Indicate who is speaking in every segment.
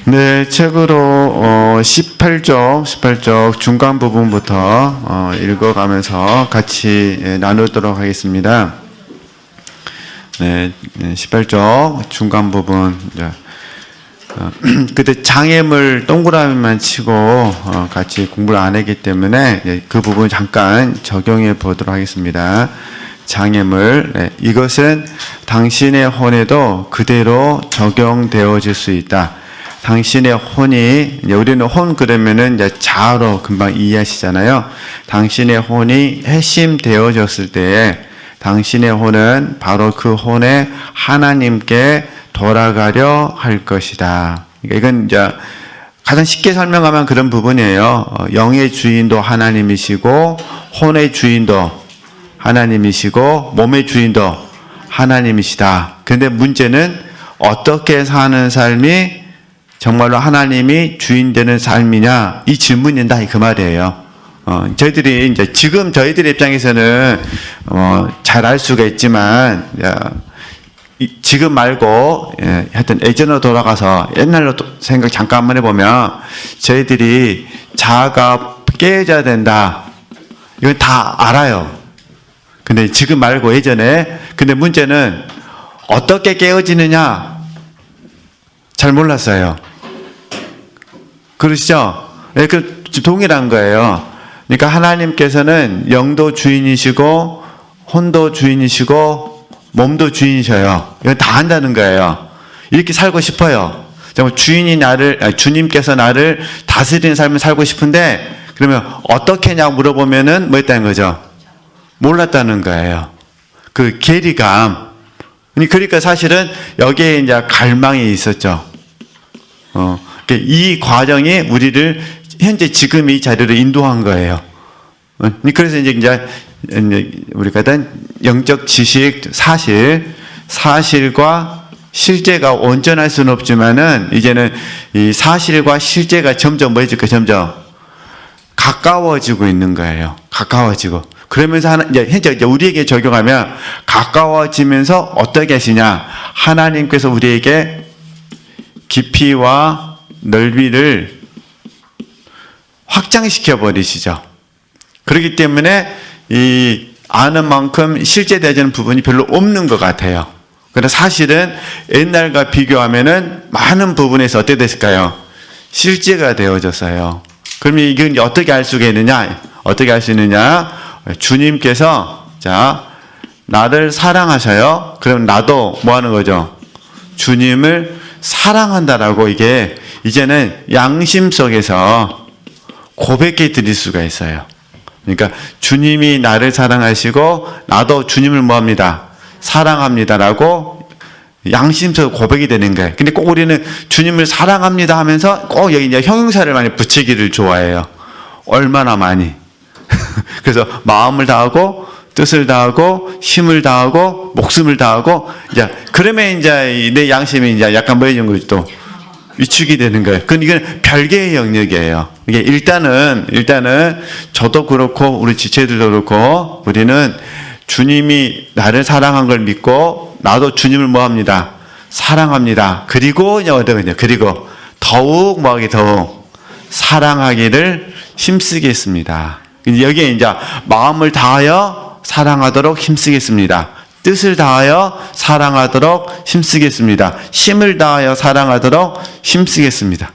Speaker 1: 네, 책으로 18쪽 중간 부분부터 읽어가면서 같이 나누도록 하겠습니다. 네, 18쪽 중간 부분. 그때 장애물 동그라미만 치고 같이 공부를 안 했기 때문에 그 부분 잠깐 적용해 보도록 하겠습니다. 장애물, 네, 이것은 당신의 혼에도 그대로 적용되어질 수 있다. 당신의 혼이, 우리는 혼 그러면은 이제 자아로 금방 이해하시잖아요. 당신의 혼이 회심되어졌을 때에 당신의 혼은 바로 그 혼에 하나님께 돌아가려 할 것이다. 그러니까 이건 이제 가장 쉽게 설명하면 그런 부분이에요. 영의 주인도 하나님이시고 혼의 주인도 하나님이시고 몸의 주인도 하나님이시다. 그런데 문제는 어떻게 사는 삶이 정말로 하나님이 주인 되는 삶이냐, 이 질문이다, 그 말이에요. 저희들이 이제 지금 저희들 입장에서는 잘 알 수가 있지만 지금 말고 하여튼 예전으로 돌아가서 옛날로 생각 잠깐만 해보면 저희들이 자아가 깨어져야 된다, 이건 다 알아요. 근데 지금 말고 예전에, 근데 문제는 어떻게 깨어지느냐 잘 몰랐어요. 그러시죠? 네, 그 동일한 거예요. 그러니까 하나님께서는 영도 주인이시고 혼도 주인이시고 몸도 주인이셔요. 이건 다 한다는 거예요. 이렇게 살고 싶어요. 정말 주님께서 나를 다스리는 삶을 살고 싶은데, 그러면 어떻게 하냐고 물어보면은 뭐 했다는 거죠? 몰랐다는 거예요. 그 괴리감. 그러니까 사실은 여기에 이제 갈망이 있었죠. 이 과정이 우리를 현재 지금 이 자리로 인도한 거예요. 그래서 이제 우리가 일단 영적 지식, 사실과 실제가 온전할 수는 없지만은 이제는 이 사실과 실제가 점점 뭐해질까, 점점 가까워지고 있는 거예요. 가까워지고. 그러면서 이제 현재 우리에게 적용하면 가까워지면서 어떻게 하시냐? 하나님께서 우리에게 깊이와 넓이를 확장시켜 버리시죠. 그렇기 때문에 이 아는 만큼 실제되는 부분이 별로 없는 것 같아요. 그런데 사실은 옛날과 비교하면은 많은 부분에서 어떻게 됐을까요? 실제가 되어졌어요. 그러면 이건 어떻게 알 수가 있느냐? 어떻게 알 수 있느냐? 주님께서 나를 사랑하셔요. 그럼 나도 뭐 하는 거죠? 주님을 사랑한다라고 이게 이제는 양심 속에서 고백해 드릴 수가 있어요. 그러니까 주님이 나를 사랑하시고 나도 주님을 뭐합니다? 사랑합니다라고 양심 속에 고백이 되는 거예요. 근데 꼭 우리는 주님을 사랑합니다 하면서 꼭 여기 이제 형용사를 많이 붙이기를 좋아해요. 얼마나 많이. 그래서 마음을 다하고 뜻을 다하고 힘을 다하고 목숨을 다하고, 이제 그러면 이제 내 양심이 이제 약간 뭐해진 거지, 또 위축이 되는 거예요. 그건 이건 별개의 영역이에요. 이게 일단은 저도 그렇고 우리 지체들도 그렇고 우리는 주님이 나를 사랑한 걸 믿고 나도 주님을 뭐합니다? 사랑합니다. 그리고 그리고 더욱 더욱 사랑하기를 힘쓰겠습니다. 여기에 이제 마음을 다하여 사랑하도록 힘쓰겠습니다. 뜻을 다하여 사랑하도록 힘쓰겠습니다. 힘을 다하여 사랑하도록 힘쓰겠습니다.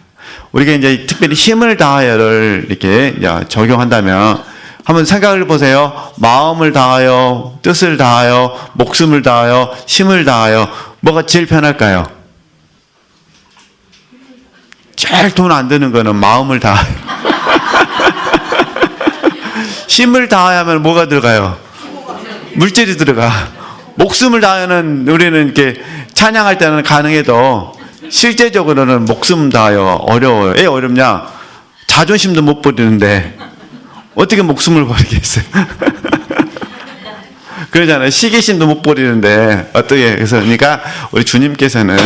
Speaker 1: 우리가 이제 특별히 힘을 다하여를 이렇게 적용한다면 한번 생각을 보세요. 마음을 다하여, 뜻을 다하여, 목숨을 다하여, 힘을 다하여, 뭐가 제일 편할까요? 제일 돈 안 드는 거는 마음을 다하여. 힘을 다하여 하면 뭐가 들어가요? 물질이 들어가. 목숨을 다하여는 우리는 이렇게 찬양할 때는 가능해도 실제적으로는 목숨 다하여 어려워요. 왜 어렵냐? 자존심도 못 버리는데 어떻게 목숨을 버리겠어요? 그러잖아요. 시기심도 못 버리는데 어떻게. 그래서 그러니까 우리 주님께서는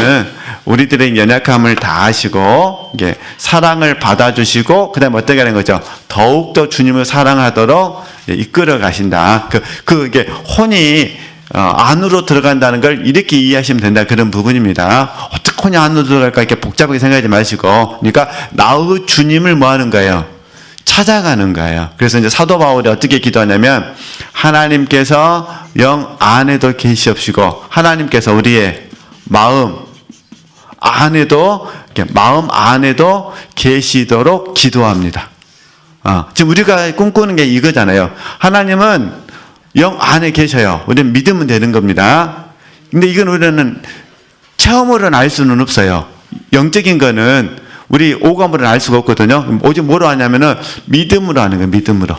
Speaker 1: 우리들의 연약함을 다 아시고 이게 사랑을 받아주시고 그다음에 어떻게 하는 거죠? 더욱더 주님을 사랑하도록 이끌어 가신다. 이게 혼이 안으로 들어간다는 걸 이렇게 이해하시면 된다. 그런 부분입니다. 어떻게 안으로 들어갈까 이렇게 복잡하게 생각하지 마시고, 그러니까 나의 주님을 뭐 하는 거예요? 찾아가는 거예요. 그래서 이제 사도 바울이 어떻게 기도하냐면, 하나님께서 영 안에도 계시옵시고, 하나님께서 우리의 마음 안에도 계시도록 기도합니다. 지금 우리가 꿈꾸는 게 이거잖아요. 하나님은 영 안에 계셔요. 우리는 믿으면 되는 겁니다. 근데 이건 우리는 체험으로는 알 수는 없어요. 영적인 거는 우리 오감으로는 알 수가 없거든요. 오직 뭐로 하냐면은 믿음으로 하는 거예요. 믿음으로.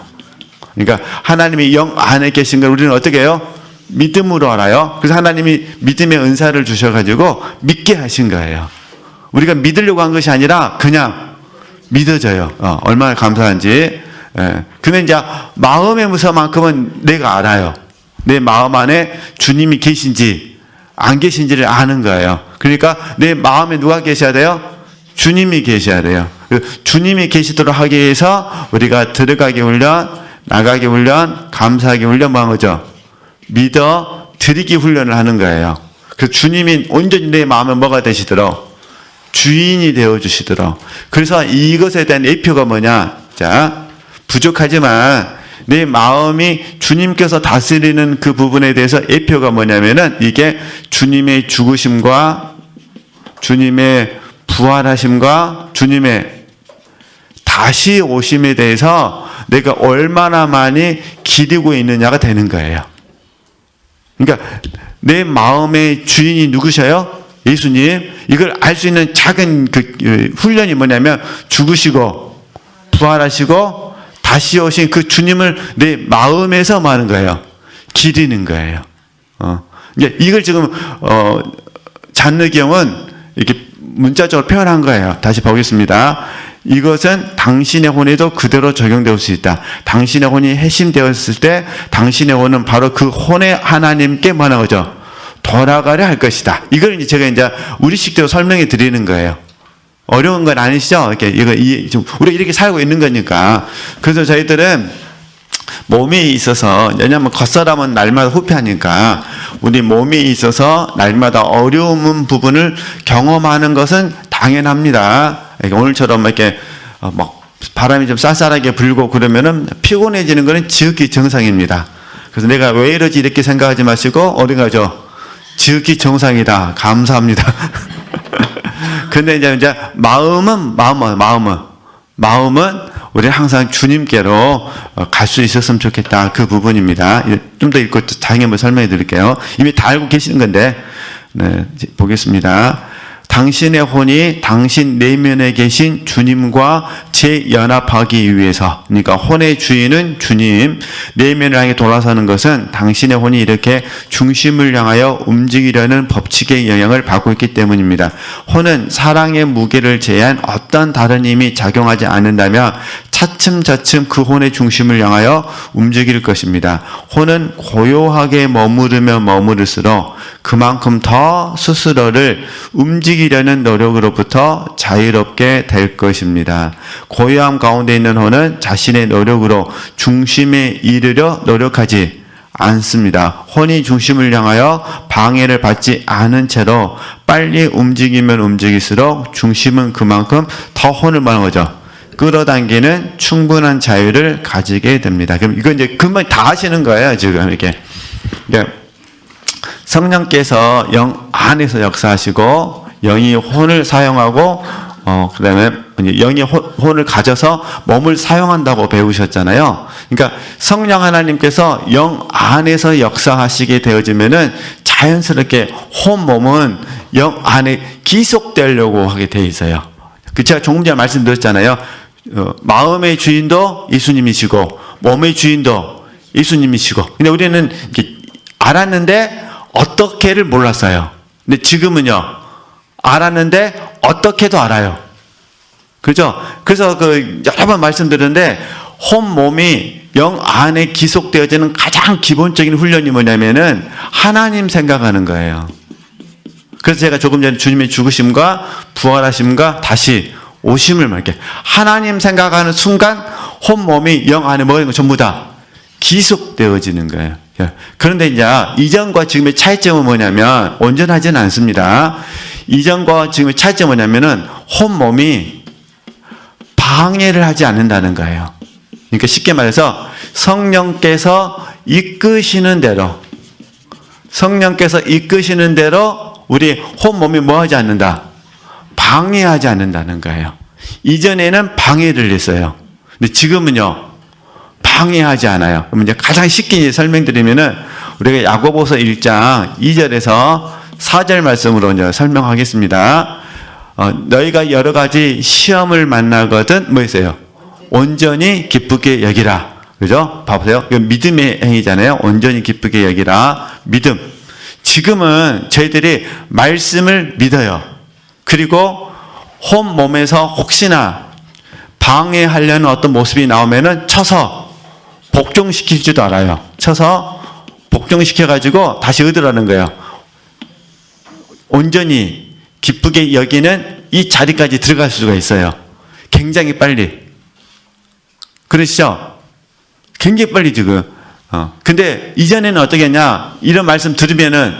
Speaker 1: 그러니까 하나님이 영 안에 계신 걸 우리는 어떻게 해요? 믿음으로 알아요. 그래서 하나님이 믿음의 은사를 주셔가지고 믿게 하신 거예요. 우리가 믿으려고 한 것이 아니라 그냥 믿어져요. 얼마나 감사한지. 근데 이제 마음의 무서만큼은 내가 알아요. 내 마음 안에 주님이 계신지 안 계신지를 아는 거예요. 그러니까 내 마음에 누가 계셔야 돼요? 주님이 계셔야 돼요. 주님이 계시도록 하기 위해서 우리가 들어가기 훈련, 나가기 훈련, 감사하기 훈련 뭐 하는 거죠? 믿어 드리기 훈련을 하는 거예요. 그래서 주님이 온전히 내 마음에 뭐가 되시도록 주인이 되어 주시도록. 그래서 이것에 대한 예표가 뭐냐? 자, 부족하지만 내 마음이 주님께서 다스리는 그 부분에 대해서 예표가 뭐냐면은 이게 주님의 죽으심과 주님의 부활하심과 주님의 다시 오심에 대해서 내가 얼마나 많이 기리고 있느냐가 되는 거예요. 그러니까 내 마음의 주인이 누구셔요? 예수님. 이걸 알 수 있는 작은 그 훈련이 뭐냐면 죽으시고 부활하시고 다시 오신 그 주님을 내 마음에서 뭐 하는 거예요? 기리는 거예요. 이걸 지금 잔느경은 이렇게 문자적으로 표현한 거예요. 다시 보겠습니다. 이것은 당신의 혼에도 그대로 적용될 수 있다. 당신의 혼이 해심되었을 때 당신의 혼은 바로 그 혼의 하나님께 뭐 하는 거죠? 돌아가려 할 것이다. 이걸 이제 제가 이제 우리식대로 설명해 드리는 거예요. 어려운 건 아니시죠? 우리가 이렇게 살고 있는 거니까. 그래서 저희들은 몸에 있어서, 왜냐하면 겉사람은 날마다 후패하니까 우리 몸에 있어서 날마다 어려운 부분을 경험하는 것은 당연합니다. 오늘처럼 이렇게 막 바람이 좀 쌀쌀하게 불고 그러면은 피곤해지는 것은 지극히 정상입니다. 그래서 내가 왜 이러지 이렇게 생각하지 마시고 어디가 죠? 지극히 정상이다. 감사합니다. 근데 이제 마음은 우리 항상 주님께로 갈 수 있었으면 좋겠다. 그 부분입니다. 좀 더 읽고 자세히 한번 설명해 드릴게요. 이미 다 알고 계시는 건데, 네, 보겠습니다. 당신의 혼이 당신 내면에 계신 주님과 재연합하기 위해서, 그러니까 혼의 주인은 주님, 내면을 향해 돌아서는 것은 당신의 혼이 이렇게 중심을 향하여 움직이려는 법칙의 영향을 받고 있기 때문입니다. 혼은 사랑의 무게를 제한 어떤 다른 힘이 작용하지 않는다면 차츰차츰 그 혼의 중심을 향하여 움직일 것입니다. 혼은 고요하게 머무르면 머무를수록 그만큼 더 스스로를 움직이려는 노력으로부터 자유롭게 될 것입니다. 고요함 가운데 있는 혼은 자신의 노력으로 중심에 이르려 노력하지 않습니다. 혼이 중심을 향하여 방해를 받지 않은 채로 빨리 움직이면 움직일수록 중심은 그만큼 더 혼을 말하는 거죠. 끌어당기는 충분한 자유를 가지게 됩니다. 그럼 이건 이제 금방 다 하시는 거예요, 지금 이렇게. 성령께서 영 안에서 역사하시고 영이 혼을 사용하고 그 다음에 영이 혼을 가져서 몸을 사용한다고 배우셨잖아요. 그러니까 성령 하나님께서 영 안에서 역사하시게 되어지면은 자연스럽게 혼 몸은 영 안에 기속되려고 하게 돼 있어요. 제가 조금 전에 말씀드렸잖아요. 마음의 주인도 예수님이시고 몸의 주인도 예수님이시고. 근데 우리는 이렇게 알았는데 어떻게를 몰랐어요. 근데 지금은요, 알았는데 어떻게도 알아요. 그죠? 그래서 여러 번 말씀드렸는데 혼 몸이 영 안에 기속되어지는 가장 기본적인 훈련이 뭐냐면은 하나님 생각하는 거예요. 그래서 제가 조금 전에 주님의 죽으심과 부활하심과 다시 오심을 말게 하나님 생각하는 순간 혼 몸이 영 안에 뭐가 있는 거 전부 다 기속되어지는 거예요. 그런데 이제 이전과 지금의 차이점은 뭐냐면 온전하지는 않습니다. 이전과 지금의 차이점은 뭐냐면은 혼몸이 방해를 하지 않는다는 거예요. 그러니까 쉽게 말해서 성령께서 이끄시는 대로 우리 혼몸이 뭐 하지 않는다? 방해하지 않는다는 거예요. 이전에는 방해를 했어요. 근데 지금은요, 방해하지 않아요. 그럼 이제 가장 쉽게 설명드리면은 우리가 야고보서 1장 2절에서 4절 말씀으로 이제 설명하겠습니다. 너희가 여러 가지 시험을 만나거든 뭐 있어요? 온전히 기쁘게 여기라. 그죠? 봐보세요. 이건 믿음의 행위잖아요. 온전히 기쁘게 여기라. 믿음. 지금은 저희들이 말씀을 믿어요. 그리고 혼 몸에서 혹시나 방해하려는 어떤 모습이 나오면은 쳐서 복종시키지도 않아요. 쳐서 복종시켜가지고 다시 얻으라는 거예요. 온전히 기쁘게 여기는 이 자리까지 들어갈 수가 있어요. 굉장히 빨리. 그러시죠? 굉장히 빨리 지금. 근데 이전에는 어떻게 했냐? 이런 말씀 들으면은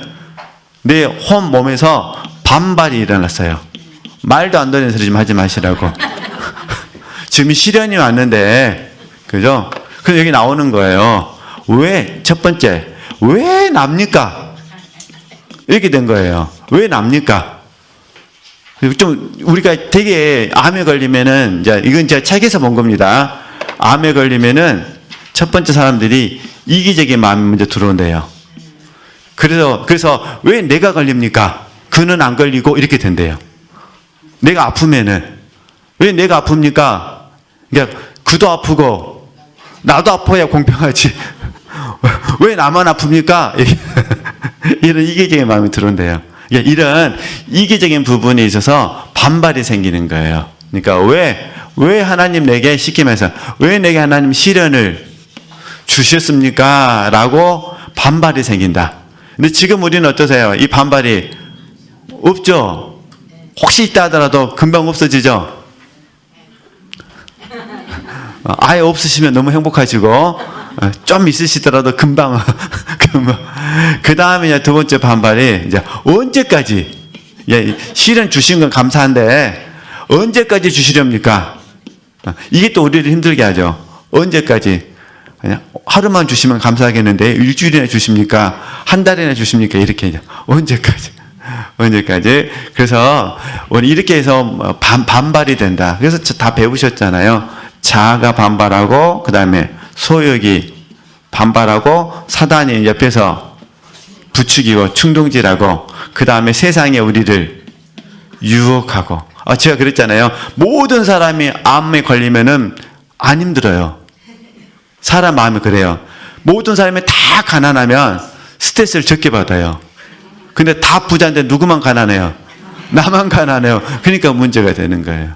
Speaker 1: 내 혼 몸에서 반발이 일어났어요. 말도 안 되는 소리 좀 하지 마시라고. 지금 시련이 왔는데, 그죠? 그래서 여기 나오는 거예요. 왜, 첫 번째, 왜 납니까? 이렇게 된 거예요. 왜 납니까? 좀, 우리가 되게 암에 걸리면은, 이제 이건 제가 책에서 본 겁니다. 암에 걸리면은 첫 번째 사람들이 이기적인 마음이 먼저 들어온대요. 그래서 왜 내가 걸립니까? 그는 안 걸리고 이렇게 된대요. 내가 아프면은. 왜 내가 아픕니까? 그러니까 그도 아프고 나도 아파야 공평하지. 왜 나만 아픕니까? 이런 이기적인 마음이 들어온대요. 그러니까 이런 이기적인 부분에 있어서 반발이 생기는 거예요. 그러니까 왜 하나님 내게 쉽게 말해서 왜 내게 하나님 시련을 주셨습니까? 라고 반발이 생긴다. 근데 지금 우리는 어떠세요? 이 반발이 없죠? 혹시 있다 하더라도 금방 없어지죠? 아예 없으시면 너무 행복하시고 좀 있으시더라도 금방 그 다음에 두 번째 반발이 이제 언제까지 시련 주신 건 감사한데 언제까지 주시렵니까? 이게 또 우리를 힘들게 하죠. 언제까지? 그냥 하루만 주시면 감사하겠는데 일주일이나 주십니까? 한 달이나 주십니까? 이렇게 하죠. 언제까지? 그래서 이렇게 해서 반발이 된다. 그래서 다 배우셨잖아요. 자아가 반발하고 그 다음에 소욕이 반발하고 사단이 옆에서 부추기고 충동질하고 그 다음에 세상에 우리를 유혹하고 제가 그랬잖아요. 모든 사람이 암에 걸리면은 안 힘들어요. 사람 마음이 그래요. 모든 사람이 다 가난하면 스트레스를 적게 받아요. 근데 다 부자인데 누구만 가난해요? 나만 가난해요. 그러니까 문제가 되는 거예요.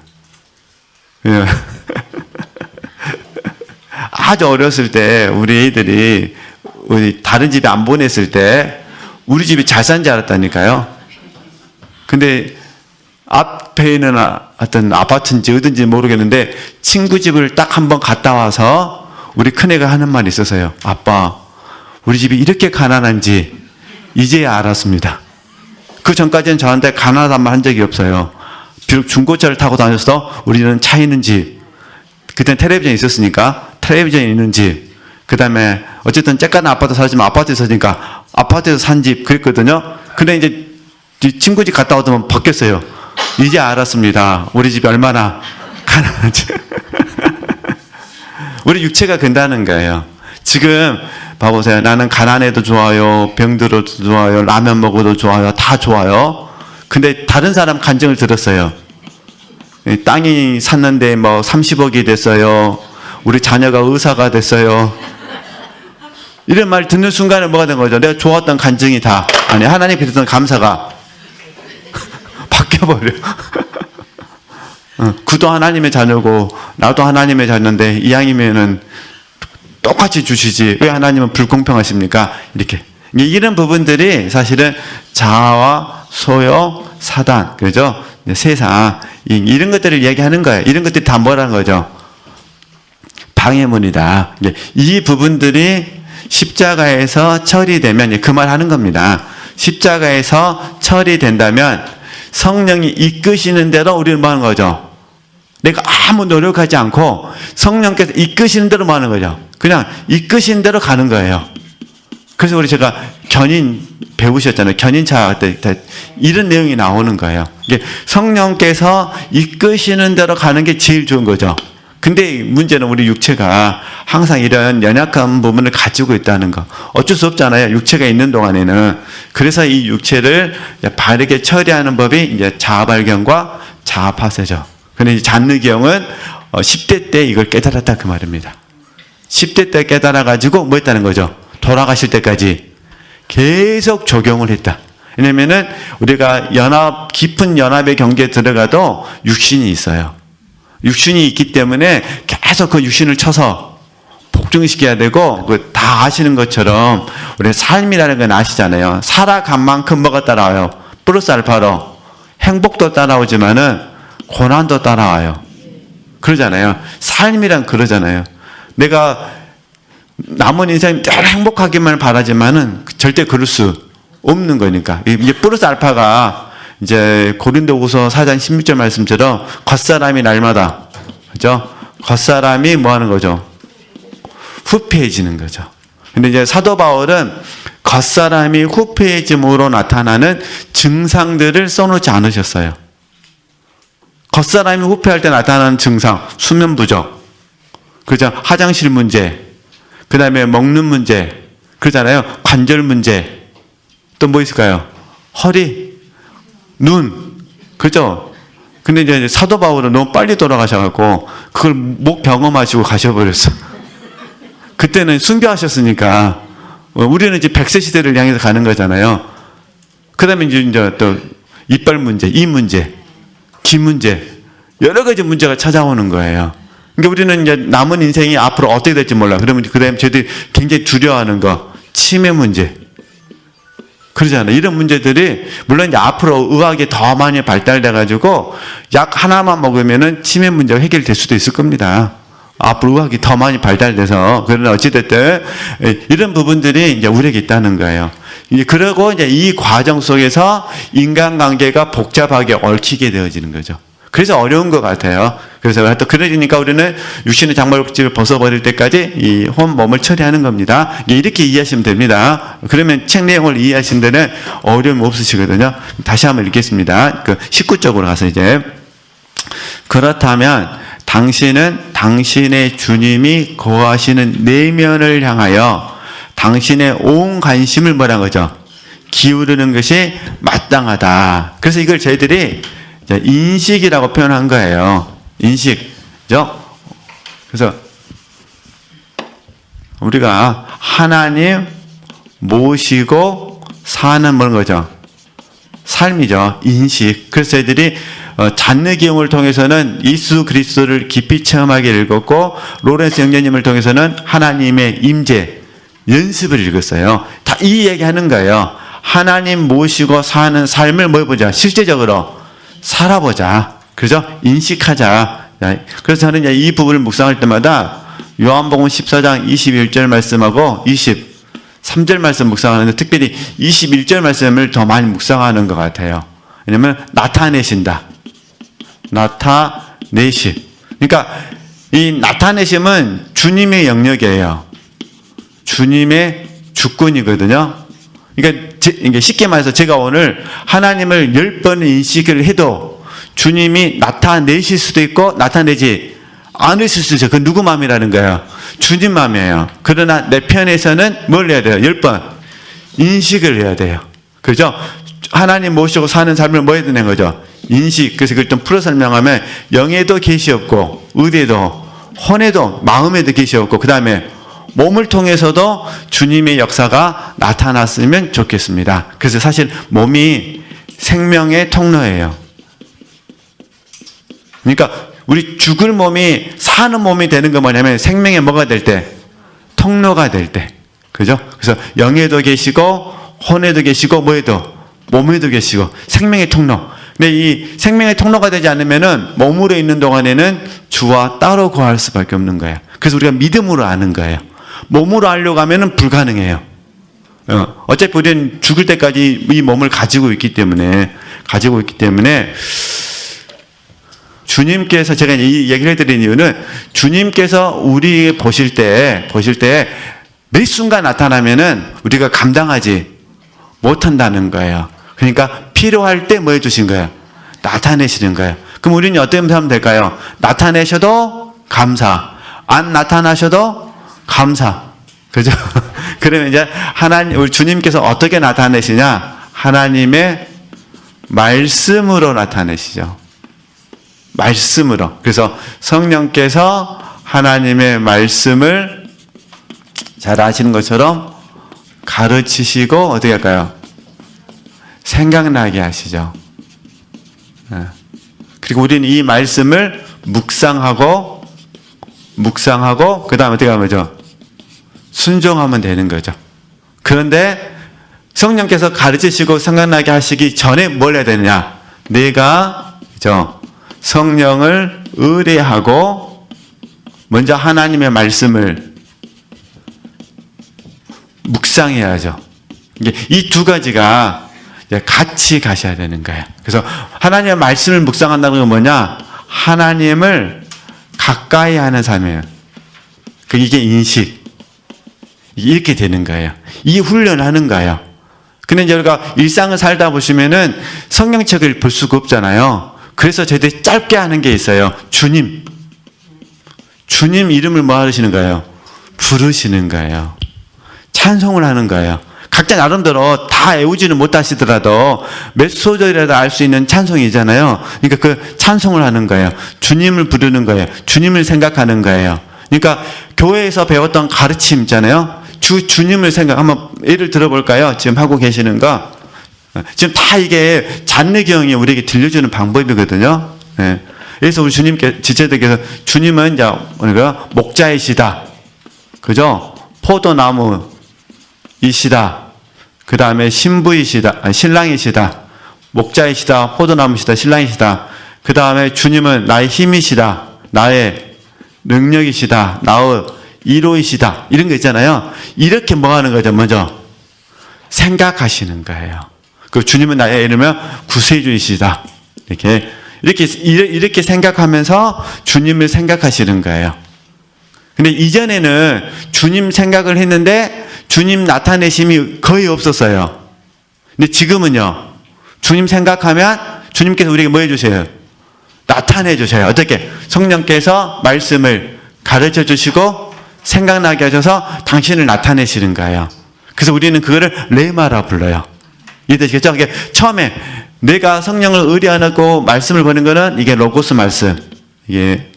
Speaker 1: 아주 어렸을 때 우리 애들이 다른 집에 안 보냈을 때 우리 집이 잘 산 줄 알았다니까요. 근데 앞에 있는 어떤 아파트인지 어딘지 모르겠는데 친구 집을 딱 한번 갔다 와서 우리 큰애가 하는 말이 있었어요. 아빠, 우리 집이 이렇게 가난한지 이제야 알았습니다. 그 전까지는 저한테 가난하단 말 한 적이 없어요. 비록 중고차를 타고 다녔어도 우리는 차 있는 집, 그때는 텔레비전이 있었으니까 텔레비전이 있는 집, 그 다음에 어쨌든 쬐까는 아파트 살지만 아파트에 사니까 아파트에서 산 집 그랬거든요. 근데 이제 친구 집 갔다 오더만 바뀌었어요. 이제 알았습니다. 우리 집이 얼마나 가난한지. 우리 육체가 근다는 거예요. 지금 봐보세요. 나는 가난해도 좋아요. 병들어도 좋아요. 라면 먹어도 좋아요. 다 좋아요. 근데 다른 사람 간증을 들었어요. 땅이 샀는데 뭐 30억이 됐어요. 우리 자녀가 의사가 됐어요. 이런 말 듣는 순간에 뭐가 된 거죠? 내가 좋았던 간증이 다 하나님 베풀던 감사가 바뀌어버려. 그도 하나님의 자녀고 나도 하나님의 자녀인데 이왕이면은 똑같이 주시지 왜 하나님은 불공평하십니까? 이렇게 이런 부분들이 사실은 자아와 소욕, 사단, 그죠? 세상 이런 것들을 얘기하는 거예요. 이런 것들이 다 뭐라는 거죠? 방해문이다. 이 부분들이 십자가에서 처리되면 그 말 하는 겁니다. 십자가에서 처리된다면 성령이 이끄시는 대로 우리는 뭐 하는 거죠? 내가 아무 노력하지 않고 성령께서 이끄시는 대로 뭐 하는 거죠? 그냥 이끄시는 대로 가는 거예요. 그래서 제가 견인 배우셨잖아요. 견인차 때 이런 내용이 나오는 거예요. 이게 성령께서 이끄시는 대로 가는 게 제일 좋은 거죠. 근데 문제는 우리 육체가 항상 이런 연약한 부분을 가지고 있다는 거. 어쩔 수 없잖아요. 육체가 있는 동안에는. 그래서 이 육체를 바르게 처리하는 법이 이제 자아발견과 자아파쇄죠. 근데 잔느기형은 10대 때 이걸 깨달았다 그 말입니다. 10대 때 깨달아가지고 뭐 했다는 거죠? 돌아가실 때까지 계속 적용을 했다. 왜냐면은 우리가 깊은 연합의 경계에 들어가도 육신이 있어요. 육신이 있기 때문에 계속 그 육신을 쳐서 복종시켜야 되고, 다 아시는 것처럼 우리 삶이라는 건 아시잖아요. 살아간 만큼 뭐가 따라와요? 플러스 알파로 행복도 따라오지만은 고난도 따라와요. 그러잖아요. 삶이란 그러잖아요. 내가 남은 인생이 늘 행복하기만 바라지만은 절대 그럴 수 없는 거니까. 이게 플러스 알파가 이제 고린도후서 4장 16절 말씀처럼 겉사람이 날마다, 그죠? 겉사람이 뭐 하는 거죠? 후패해지는 거죠. 근데 이제 사도 바울은 겉사람이 후패해짐으로 나타나는 증상들을 써놓지 않으셨어요. 겉사람이 후패할 때 나타나는 증상, 수면 부족, 그죠? 화장실 문제, 그 다음에 먹는 문제, 그러잖아요. 관절 문제, 또 뭐 있을까요? 허리, 눈, 그죠? 근데 이제 사도 바울은 너무 빨리 돌아가셔갖고 그걸 못 경험하시고 가셔버렸어. 그때는 순교하셨으니까. 우리는 이제 100세 시대를 향해서 가는 거잖아요. 그 다음에 이제 또 이빨 문제, 이 문제, 귀 문제, 여러 가지 문제가 찾아오는 거예요. 그러니까 우리는 이제 남은 인생이 앞으로 어떻게 될지 몰라. 그러면 저희들이 굉장히 두려워하는 거, 치매 문제. 그러잖아요. 이런 문제들이, 물론 이제 앞으로 의학이 더 많이 발달돼가지고 약 하나만 먹으면은 치매 문제가 해결될 수도 있을 겁니다. 앞으로 의학이 더 많이 발달돼서. 그러나 어찌됐든 이런 부분들이 이제 우리에게 있다는 거예요. 그리고 이제 이 과정 속에서 인간관계가 복잡하게 얽히게 되어지는 거죠. 그래서 어려운 것 같아요. 그래서 또 그러니까 우리는 육신의 장막을 벗어버릴 때까지 이 몸을 처리하는 겁니다. 이렇게 이해하시면 됩니다. 그러면 책 내용을 이해하시는 데는 어려움 없으시거든요. 다시 한번 읽겠습니다. 19쪽으로 가서 이제, 그렇다면 당신은 당신의 주님이 거하시는 내면을 향하여 당신의 온 관심을 뭐라는 거죠? 기울이는 것이 마땅하다. 그래서 이걸 저희들이 인식이라고 표현한 거예요. 인식죠? 그래서 우리가 하나님 모시고 사는 뭐는 거죠? 삶이죠. 인식. 그래서 저희들이 잔느기용을 통해서는 예수 그리스도를 깊이 체험하게 읽었고, 로렌스 형제님을 통해서는 하나님의 임재, 연습을 읽었어요. 다 이 얘기하는 거예요. 하나님 모시고 사는 삶을 뭐 해보자? 실제적으로 살아보자. 그죠? 인식하자. 그래서 저는 이 부분을 묵상할 때마다 요한복음 14장 21절 말씀하고 23절 말씀 묵상하는데, 특별히 21절 말씀을 더 많이 묵상하는 것 같아요. 왜냐면 나타내신다. 나타내심. 그러니까 이 나타내심은 주님의 영역이에요. 주님의 주권이거든요. 그러니까 쉽게 말해서 제가 오늘 하나님을 10번 인식을 해도 주님이 나타내실 수도 있고 나타내지 않으실 수도 있어요. 그건 누구 마음이라는 거예요? 주님 마음이에요. 그러나 내 편에서는 뭘 해야 돼요? 10번 인식을 해야 돼요. 그죠? 하나님 모시고 사는 삶을 뭐 해야 되는 거죠? 인식. 그래서 그걸 좀 풀어 설명하면 영에도 계시었고, 의에도, 혼에도, 마음에도 계시었고, 그 다음에 몸을 통해서도 주님의 역사가 나타났으면 좋겠습니다. 그래서 사실 몸이 생명의 통로예요. 그러니까 우리 죽을 몸이 사는 몸이 되는 건 뭐냐면 생명의 뭐가 될 때? 통로가 될 때. 그죠? 그래서 영에도 계시고, 혼에도 계시고, 뭐에도? 몸에도 계시고, 생명의 통로. 근데 이 생명의 통로가 되지 않으면은 몸으로 있는 동안에는 주와 따로 거할 수밖에 없는 거예요. 그래서 우리가 믿음으로 아는 거예요. 몸으로 하려고 하면은 불가능해요. 어차피 우리는 죽을 때까지 이 몸을 가지고 있기 때문에 주님께서 제가 이 얘기를 해드린 이유는 주님께서 우리 보실 때 매 순간 나타나면은 우리가 감당하지 못한다는 거예요. 그러니까 필요할 때 뭐 해주신 거예요? 나타내시는 거예요. 그럼 우리는 어떻게 하면 될까요? 나타내셔도 감사, 안 나타나셔도 감사. 그죠? 그러면 이제 우리 주님께서 어떻게 나타내시냐? 하나님의 말씀으로 나타내시죠. 말씀으로. 그래서 성령께서 하나님의 말씀을 잘 아시는 것처럼 가르치시고 어떻게 할까요? 생각나게 하시죠. 그리고 우리는 이 말씀을 묵상하고 그 다음에 어떻게 하면 되죠? 순종하면 되는 거죠. 그런데 성령께서 가르치시고 생각나게 하시기 전에 뭘 해야 되느냐? 내가 성령을 의뢰하고 먼저 하나님의 말씀을 묵상해야죠. 이 두 가지가 같이 가셔야 되는 거예요. 그래서 하나님의 말씀을 묵상한다는 건 뭐냐? 하나님을 가까이 하는 삶이에요. 이게 인식. 이렇게 되는 거예요. 이 훈련을 하는 거예요. 근데 이제 우리가 일상을 살다 보시면은 성경책을 볼 수가 없잖아요. 그래서 저희들이 짧게 하는 게 있어요. 주님 이름을 뭐 하시는 거예요? 부르시는 거예요. 찬송을 하는 거예요. 각자 나름대로 다 외우지는 못하시더라도 몇 소절이라도 알 수 있는 찬송이잖아요. 그러니까 그 찬송을 하는 거예요. 주님을 부르는 거예요. 주님을 생각하는 거예요. 그러니까 교회에서 배웠던 가르침 있잖아요. 주님을 한번 예를 들어볼까요? 지금 하고 계시는 거. 지금 다 이게 잔느경이 우리에게 들려주는 방법이거든요. 네. 그래서 우리 지체들께서 주님은 이제 우리가 목자이시다. 그죠? 포도나무이시다. 그 다음에 신랑이시다. 목자이시다. 포도나무시다. 신랑이시다. 그 다음에 주님은 나의 힘이시다. 나의 능력이시다. 나의 이로이시다. 이런 거 있잖아요. 이렇게 뭐 하는 거죠? 먼저 생각하시는 거예요. 그 주님은 나의 이름은 구세주이시다. 이렇게 생각하면서 주님을 생각하시는 거예요. 근데 이전에는 주님 생각을 했는데 주님 나타내심이 거의 없었어요. 근데 지금은요. 주님 생각하면 주님께서 우리에게 뭐 해주세요? 나타내 주셔요. 어떻게? 성령께서 말씀을 가르쳐 주시고 생각나게 하셔서 당신을 나타내시는 거예요. 그래서 우리는 그거를 레마라 불러요. 이해되시겠죠? 이게 처음에 내가 성령을 의뢰하고 말씀을 보는 거는 이게 로고스 말씀. 이게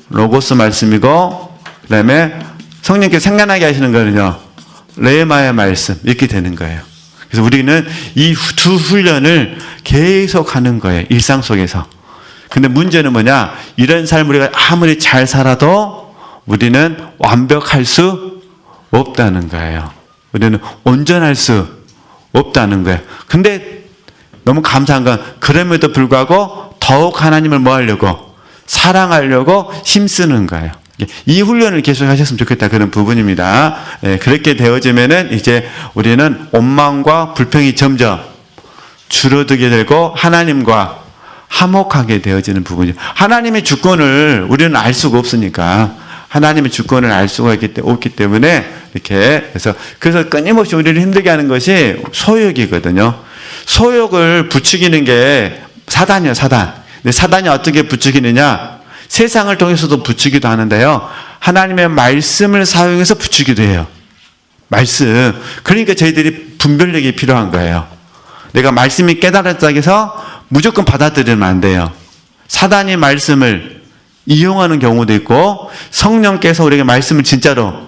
Speaker 1: 로고스 말씀이고, 그 다음에 성령께서 생각나게 하시는 거는요, 레마의 말씀. 이렇게 되는 거예요. 그래서 우리는 이 두 훈련을 계속 하는 거예요. 일상 속에서. 근데 문제는 뭐냐? 이런 삶을 우리가 아무리 잘 살아도 우리는 완벽할 수 없다는 거예요. 우리는 온전할 수 없다는 거예요. 근데 너무 감사한 건 그럼에도 불구하고 더욱 하나님을 뭐 하려고? 사랑하려고 힘쓰는 거예요. 이 훈련을 계속 하셨으면 좋겠다. 그런 부분입니다. 그렇게 되어지면은 이제 우리는 원망과 불평이 점점 줄어들게 되고 하나님과 화목하게 되어지는 부분이죠. 하나님의 주권을 우리는 알 수가 없으니까 하나님의 주권을 알 수가 없기 때문에 이렇게 그래서 끊임없이 우리를 힘들게 하는 것이 소욕이거든요. 소욕을 부추기는 게 사단이에요, 사단. 근데 사단이 어떻게 부추기느냐? 세상을 통해서도 부추기도 하는데요. 하나님의 말씀을 사용해서 부추기도 해요. 말씀. 그러니까 저희들이 분별력이 필요한 거예요. 내가 말씀이 깨달았다고 해서 무조건 받아들이면 안 돼요. 사단이 말씀을 이용하는 경우도 있고 성령께서 우리에게 말씀을 진짜로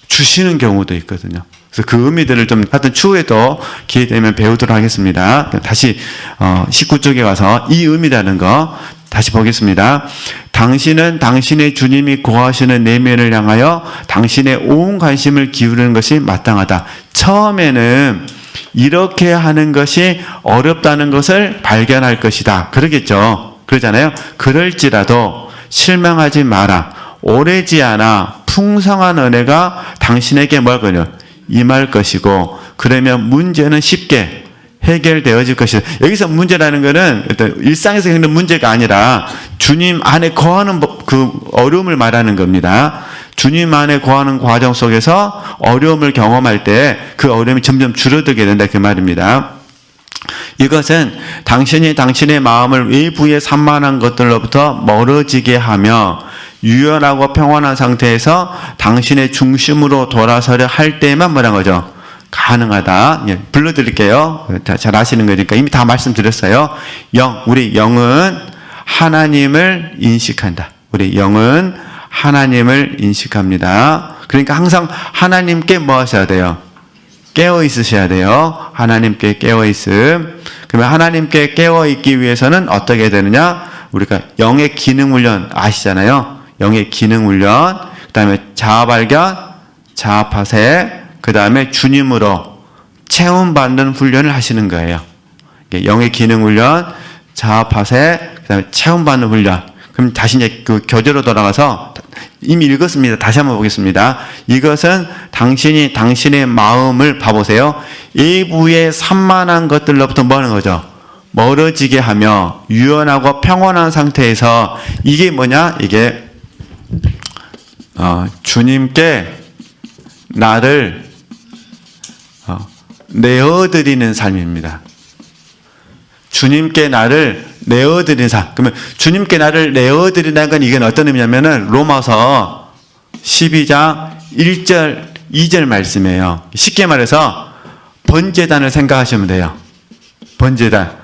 Speaker 1: 주시는 경우도 있거든요. 그래서 그 의미들을 좀 하여튼 추후에도 기회 되면 배우도록 하겠습니다. 다시 19쪽에 가서 이 의미라는 거 다시 보겠습니다. 당신은 당신의 주님이 고하시는 내면을 향하여 당신의 온 관심을 기울이는 것이 마땅하다. 처음에는 이렇게 하는 것이 어렵다는 것을 발견할 것이다. 그러겠죠. 그러잖아요. 그럴지라도 실망하지 마라. 오래지 않아 풍성한 은혜가 당신에게 뭐하거든요? 임할 것이고, 그러면 문제는 쉽게 해결되어질 것이다. 여기서 문제라는 것은 어떤 일상에서 생기는 문제가 아니라 주님 안에 거하는 그 어려움을 말하는 겁니다. 주님 안에 거하는 과정 속에서 어려움을 경험할 때 그 어려움이 점점 줄어들게 된다, 그 말입니다. 이것은 당신이 당신의 마음을 외부의 산만한 것들로부터 멀어지게 하며 유연하고 평온한 상태에서 당신의 중심으로 돌아서려 할 때만 뭐란 거죠? 가능하다. 예, 불러드릴게요. 잘 아시는 거니까 이미 다 말씀드렸어요. 우리 영은 하나님을 인식한다. 우리 영은 하나님을 인식합니다. 그러니까 항상 하나님께 뭐 하셔야 돼요? 깨어 있으셔야 돼요. 하나님께 깨어 있음. 그러면 하나님께 깨어 있기 위해서는 어떻게 되느냐? 우리가 영의 기능 훈련 아시잖아요. 영의 기능 훈련. 그다음에 자아 발견, 자아 파쇄, 그다음에 주님으로 체험 받는 훈련을 하시는 거예요. 영의 기능 훈련, 자아 파쇄, 그다음에 체험 받는 훈련. 그럼 다시 이제 그 교재로 돌아가서 이미 읽었습니다. 다시 한번 보겠습니다. 이것은 당신이 당신의 마음을 봐보세요. 외부의 산만한 것들로부터 뭐 하는 거죠? 멀어지게 하며 유연하고 평온한 상태에서 이게 뭐냐? 이게 주님께 나를 내어드리는 삶입니다. 주님께 나를 내어드리는 삶. 그러면 주님께 나를 내어드린다는 건 이건 어떤 의미냐면은 로마서 12장 1절 2절 말씀이에요. 쉽게 말해서 번제단을 생각하시면 돼요. 번제단.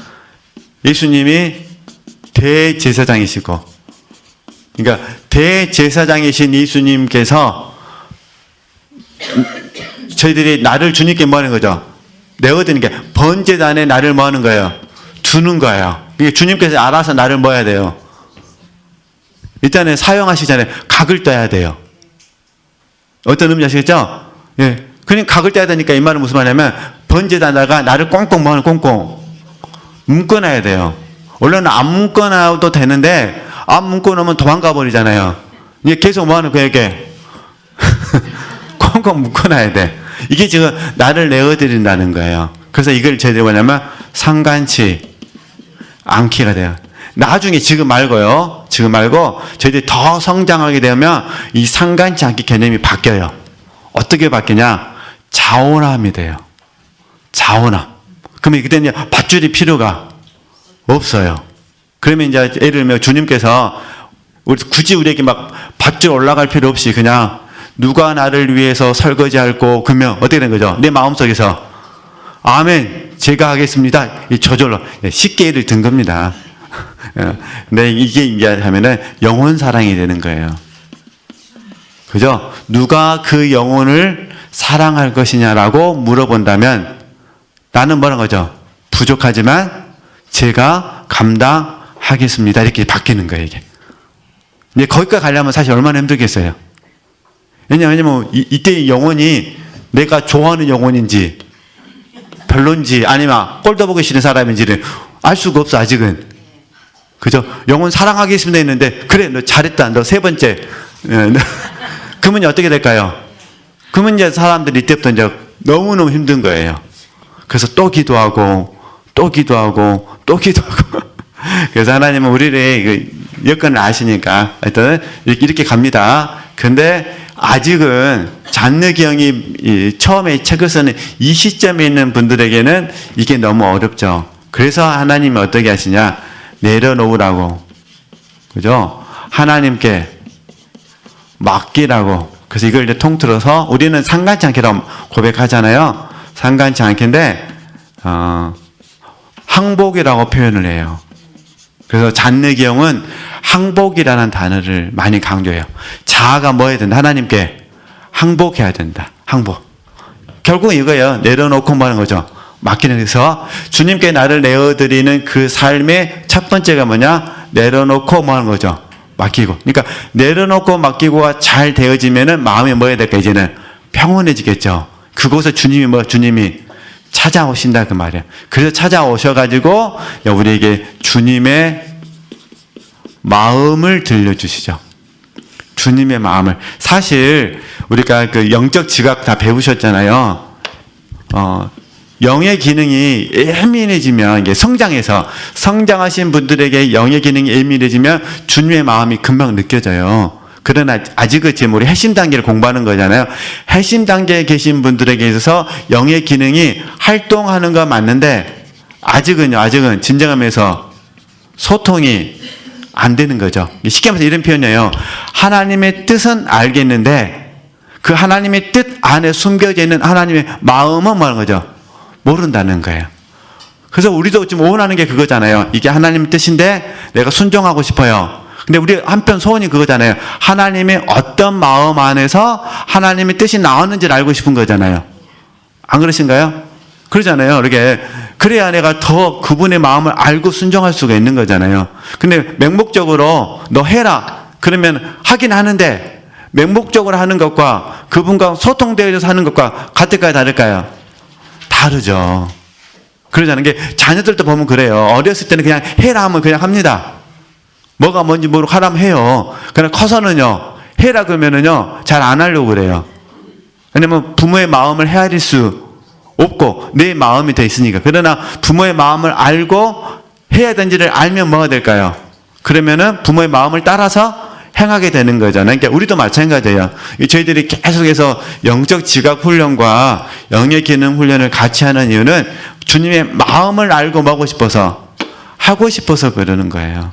Speaker 1: 예수님이 대제사장이시고, 그러니까 대제사장이신 예수님께서 저희들이 나를 주님께 뭐 하는 거죠? 내어드리는 게 번제단에 나를 뭐 하는 거예요? 주는 거예요. 주님께서 알아서 나를 뭐 해야 돼요? 일단은 사용하시기 전에 각을 떠야 돼요. 어떤 의미 아시겠죠? 예. 그냥 각을 떠야 되니까 이 말은 무슨 말이냐면 번제단에다가 나를 꽁꽁 뭐 하는 꽁꽁 묶어놔야 돼요. 원래는 안 묶어놔도 되는데 안 묶어놓으면 도망가 버리잖아요. 이게 계속 뭐 하는 거에게 꽁꽁 묶어놔야 돼. 이게 지금 나를 내어드린다는 거예요. 그래서 이걸 저희들이 뭐냐면 상관치 않기가 돼요. 나중에 지금 말고요. 지금 말고 저희들이 더 성장하게 되면 이 상관치 않기 개념이 바뀌어요. 어떻게 바뀌냐? 자원함이 돼요. 자원함. 그러면 그때는 밧줄이 필요가 없어요. 그러면 이제 예를 들면 주님께서 굳이 우리에게 막 밧줄 올라갈 필요 없이 그냥 누가 나를 위해서 설거지할고 그러면 어떻게 된 거죠? 내 마음속에서 아멘, 제가 하겠습니다. 저절로 쉽게 예를 든 겁니다. 근데 이게 이제 하면은 영혼 사랑이 되는 거예요. 그죠? 누가 그 영혼을 사랑할 것이냐라고 물어본다면 나는 뭐라는 거죠? 부족하지만 제가 감당하겠습니다. 이렇게 바뀌는 거예요, 이게. 이제 거기까지 가려면 사실 얼마나 힘들겠어요. 왜냐면 이때 영혼이 내가 좋아하는 영혼인지 별론지 아니면 꼴도 보기 싫은 사람인지를 알 수가 없어, 아직은. 그죠? 영혼 사랑하겠습니다 했는데, 그래, 너 잘했다. 너 세 번째. 그러면 어떻게 될까요? 그러면 이제 사람들이 이때부터 이제 너무너무 힘든 거예요. 그래서 또 기도하고, 또 기도하고, 또 기도하고. 그래서 하나님은 우리의 여건을 아시니까, 하여튼 이렇게 갑니다. 근데 아직은 잔느기 형이 처음에 책을 쓰는 이 시점에 있는 분들에게는 이게 너무 어렵죠. 그래서 하나님이 어떻게 하시냐? 내려놓으라고. 그죠? 하나님께 맡기라고. 그래서 이걸 이제 통틀어서 우리는 상관치 않게라고 고백하잖아요. 상관치 않게인데, 항복이라고 표현을 해요. 그래서 잔느기 형은 항복이라는 단어를 많이 강조해요. 자아가 뭐 해야 된다? 하나님께 항복해야 된다. 항복. 결국은 이거예요. 내려놓고 뭐 하는 거죠? 맡기는 데서 주님께 나를 내어드리는 그 삶의 첫 번째가 뭐냐? 내려놓고 뭐 하는 거죠? 맡기고. 그러니까 내려놓고 맡기고가 잘 되어지면은 마음이 뭐 해야 될까? 이제는 평온해지겠죠. 그곳에 주님이 찾아오신다 그 말이에요. 그래서 찾아오셔가지고 우리에게 주님의 마음을 들려주시죠. 주님의 마음을. 사실 우리가 그 영적 지각 다 배우셨잖아요. 영의 기능이 예민해지면, 이게 성장하신 분들에게 영의 기능이 예민해지면 주님의 마음이 금방 느껴져요. 그러나 아직은 지금 우리 핵심 단계를 공부하는 거잖아요. 핵심 단계에 계신 분들에게 있어서 영의 기능이 활동하는 건 맞는데, 아직은 진정하면서 소통이 안 되는 거죠. 쉽게 말해서 이런 표현이에요. 하나님의 뜻은 알겠는데, 그 하나님의 뜻 안에 숨겨져 있는 하나님의 마음은 뭐하는 거죠? 모른다는 거예요. 그래서 우리도 지금 원하는 게 그거잖아요. 이게 하나님의 뜻인데 내가 순종하고 싶어요. 근데 우리 한편 소원이 그거잖아요. 하나님의 어떤 마음 안에서 하나님의 뜻이 나왔는지를 알고 싶은 거잖아요. 안 그러신가요? 그러잖아요. 이렇게. 그래야 내가 더 그분의 마음을 알고 순종할 수가 있는 거잖아요. 근데 맹목적으로 너 해라. 그러면 하긴 하는데, 맹목적으로 하는 것과 그분과 소통되어서 하는 것과 같을까요? 다를까요? 다르죠. 그러자는 게, 자녀들도 보면 그래요. 어렸을 때는 그냥 해라 하면 그냥 합니다. 뭐가 뭔지 모르고 하라면 해요. 그러나 커서는요, 해라 그러면은요, 잘 안 하려고 그래요. 왜냐면 부모의 마음을 헤아릴 수 없고, 내 마음이 돼 있으니까. 그러나 부모의 마음을 알고 해야 되는지를 알면 뭐가 될까요? 그러면은 부모의 마음을 따라서 행하게 되는 거잖아요. 그러니까 우리도 마찬가지예요. 저희들이 계속해서 영적 지각 훈련과 영의 기능 훈련을 같이 하는 이유는 주님의 마음을 알고 하고 싶어서 그러는 거예요.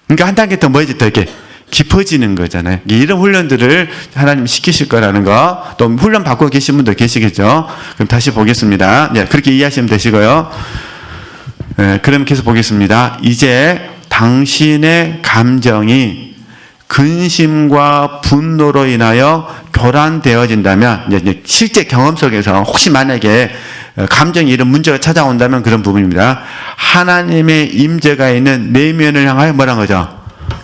Speaker 1: 그러니까 한 단계 더 더 이렇게 깊어지는 거잖아요. 이런 훈련들을 하나님 시키실 거라는 거, 또 훈련 받고 계신 분도 계시겠죠. 그럼 다시 보겠습니다. 네, 그렇게 이해하시면 되시고요. 네, 그럼 계속 보겠습니다. 이제 당신의 감정이 근심과 분노로 인하여 교란되어진다면, 이제 실제 경험 속에서 혹시 만약에 감정이 이런 문제가 찾아온다면 그런 부분입니다. 하나님의 임재가 있는 내면을 향하여 뭐란 거죠?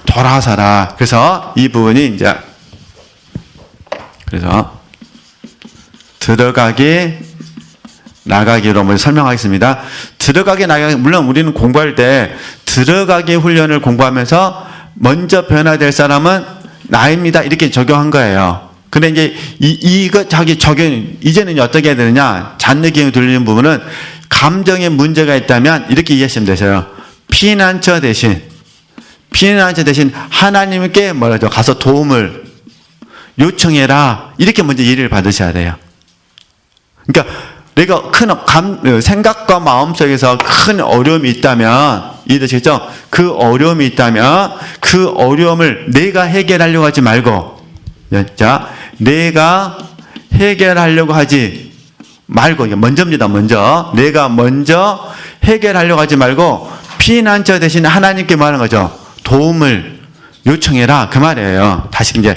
Speaker 1: 돌아서라. 그래서 이 부분이 이제, 그래서 들어가기, 나가기로 먼저 설명하겠습니다. 들어가기, 나가기, 물론 우리는 공부할 때 들어가기 훈련을 공부하면서 먼저 변화될 사람은 나입니다. 이렇게 적용한 거예요. 근데 이제 이거 자기 적용, 이제는 어떻게 해야 되느냐? 잔느낌이 들리는 부분은 감정에 문제가 있다면 이렇게 이해하시면 되셔요. 피난처 대신 하나님께 뭐라죠? 가서 도움을 요청해라. 이렇게 먼저 예를 받으셔야 돼요. 그러니까 내가 큰 생각과 마음 속에서 큰 어려움이 있다면, 이해되시겠죠? 그 어려움이 있다면 그 어려움을 내가 해결하려고 하지 말고, 자, 내가 해결하려고 하지 말고, 이게 먼저입니다. 내가 먼저 해결하려고 하지 말고 피난처 대신 하나님께 뭐 하는 거죠? 도움을 요청해라. 그 말이에요. 다시 이제,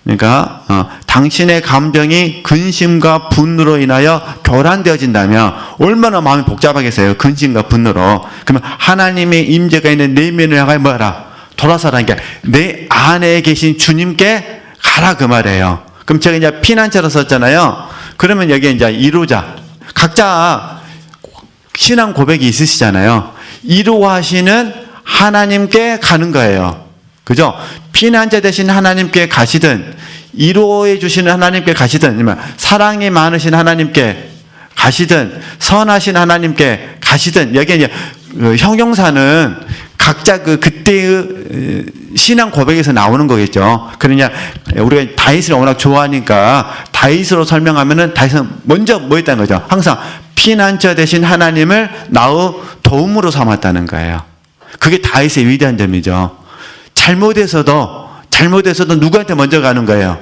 Speaker 1: 그러니까 당신의 감정이 근심과 분노로 인하여 교란되어진다면 얼마나 마음이 복잡하겠어요. 근심과 분노로. 그러면 하나님의 임재가 있는 내면을 향하여 뭐하라? 돌아서라. 그러니까 내 안에 계신 주님께 가라. 그 말이에요. 그럼 제가 이제 피난처로 썼잖아요. 그러면 여기에 이제 이루자. 각자 신앙 고백이 있으시잖아요. 이루하시는 하나님께 가는 거예요. 그죠? 피난자 되신 하나님께 가시든, 이루어 주시는 하나님께 가시든, 아니면 사랑이 많으신 하나님께 가시든, 선하신 하나님께 가시든, 여기에 이제 형용사는 각자 그때의 신앙 고백에서 나오는 거겠죠. 그러냐, 우리가 다윗을 워낙 좋아하니까 다윗으로 설명하면은 다윗은 먼저 뭐 했다는 거죠? 항상 피난처 되신 하나님을 나의 도움으로 삼았다는 거예요. 그게 다윗의 위대한 점이죠. 잘못해서도 누구한테 먼저 가는 거예요?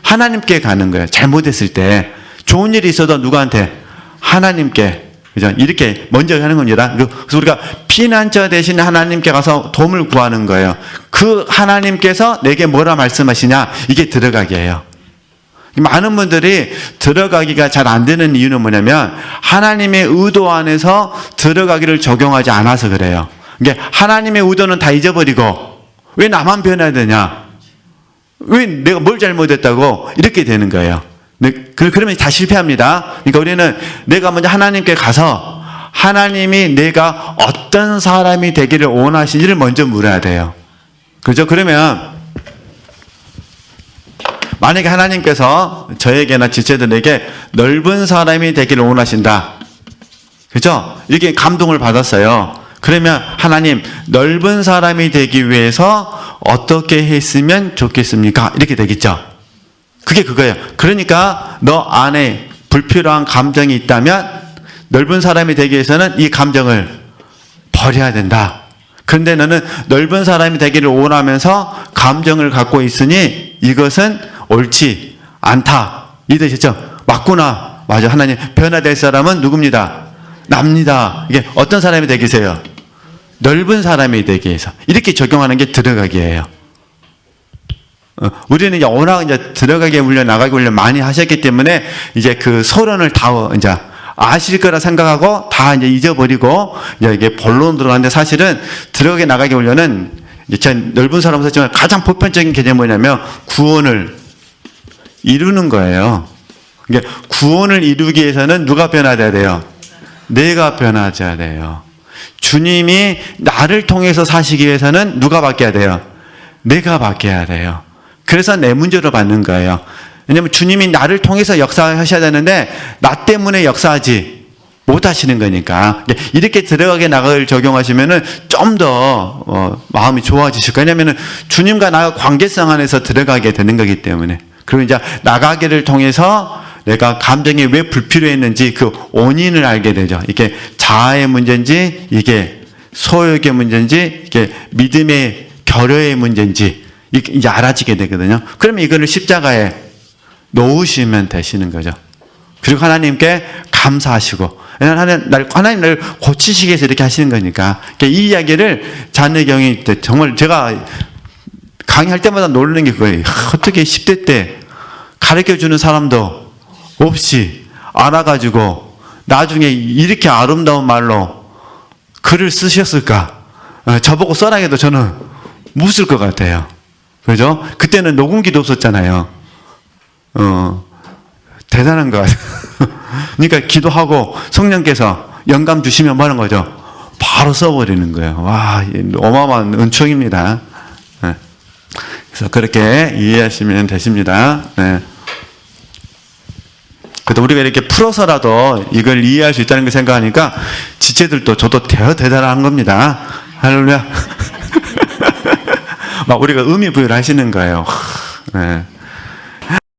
Speaker 1: 하나님께 가는 거예요. 잘못했을 때. 좋은 일이 있어도 누구한테? 하나님께. 그죠? 이렇게 먼저 하는 겁니다. 그래서 우리가 피난처 대신 하나님께 가서 도움을 구하는 거예요. 그 하나님께서 내게 뭐라 말씀하시냐? 이게 들어가기예요. 많은 분들이 들어가기가 잘 안 되는 이유는 뭐냐면 하나님의 의도 안에서 들어가기를 적용하지 않아서 그래요. 그러니까 하나님의 의도는 다 잊어버리고 왜 나만 변해야 되냐? 왜 내가 뭘 잘못했다고? 이렇게 되는 거예요. 그러면 다 실패합니다. 그러니까 우리는 내가 먼저 하나님께 가서 하나님이 내가 어떤 사람이 되기를 원하시는지를 먼저 물어야 돼요. 그죠? 그러면 만약에 하나님께서 저에게나 지체들에게 넓은 사람이 되기를 원하신다. 그죠? 이렇게 감동을 받았어요. 그러면 하나님, 넓은 사람이 되기 위해서 어떻게 했으면 좋겠습니까? 이렇게 되겠죠. 그게 그거예요. 그러니까 너 안에 불필요한 감정이 있다면 넓은 사람이 되기 위해서는 이 감정을 버려야 된다. 그런데 너는 넓은 사람이 되기를 원하면서 감정을 갖고 있으니 이것은 옳지 않다. 이 뜻이죠. 맞구나. 맞아. 하나님, 변화될 사람은 누굽니다? 납니다. 이게 어떤 사람이 되기세요? 넓은 사람이 되기 위해서. 이렇게 적용하는 게 들어가기예요. 우리는 이제 워낙 이제 들어가게 훈련, 나가게 훈련 많이 하셨기 때문에 이제 그 소론을 다 이제 아실 거라 생각하고 다 이제 잊어버리고 이제 이게 본론 들어가는데 사실은 들어가게 나가게 훈련은 이제 제가 넓은 사람으로 썼지만 가장 보편적인 개념이 뭐냐면 구원을 이루는 거예요. 이게 구원을 이루기 위해서는 누가 변화돼야 돼요? 내가 변화해야 돼요. 주님이 나를 통해서 사시기 위해서는 누가 바뀌어야 돼요? 내가 바뀌어야 돼요. 그래서 내 문제로 받는 거예요. 왜냐하면 주님이 나를 통해서 역사하셔야 되는데 나 때문에 역사하지 못하시는 거니까. 이렇게 들어가게 나가를 적용하시면은 좀 더 마음이 좋아지실 거예요. 왜냐하면 주님과 나가 관계성 안에서 들어가게 되는 거기 때문에. 그리고 이제 나가기를 통해서 내가 감정이 왜 불필요했는지 그 원인을 알게 되죠. 이게 자아의 문제인지, 이게 소욕의 문제인지, 이게 믿음의 결여의 문제인지 이제 알아지게 되거든요. 그러면 이거를 십자가에 놓으시면 되시는 거죠. 그리고 하나님께 감사하시고, 하나님 날 고치시기 위해서 이렇게 하시는 거니까. 이 이야기를 잔의경이 정말 제가 강의할 때마다 놀라는 게 그거예요. 어떻게 10대 때 가르쳐주는 사람도 없이 알아가지고 나중에 이렇게 아름다운 말로 글을 쓰셨을까? 저보고 써라 해도 저는 못 쓸 것 같아요. 그죠? 그때는 녹음기도 없었잖아요. 대단한 것 같아요. 그러니까 기도하고 성령께서 영감 주시면 뭐 하는 거죠? 바로 써버리는 거예요. 와, 어마어마한 은총입니다. 그래서 그렇게 이해하시면 되십니다. 네. 그래도 우리가 이렇게 풀어서라도 이걸 이해할 수 있다는 걸 생각하니까 지체들도 저도 대단한 겁니다. 할렐루야. 막 우리가 의미 부여를 하시는 거예요. 네.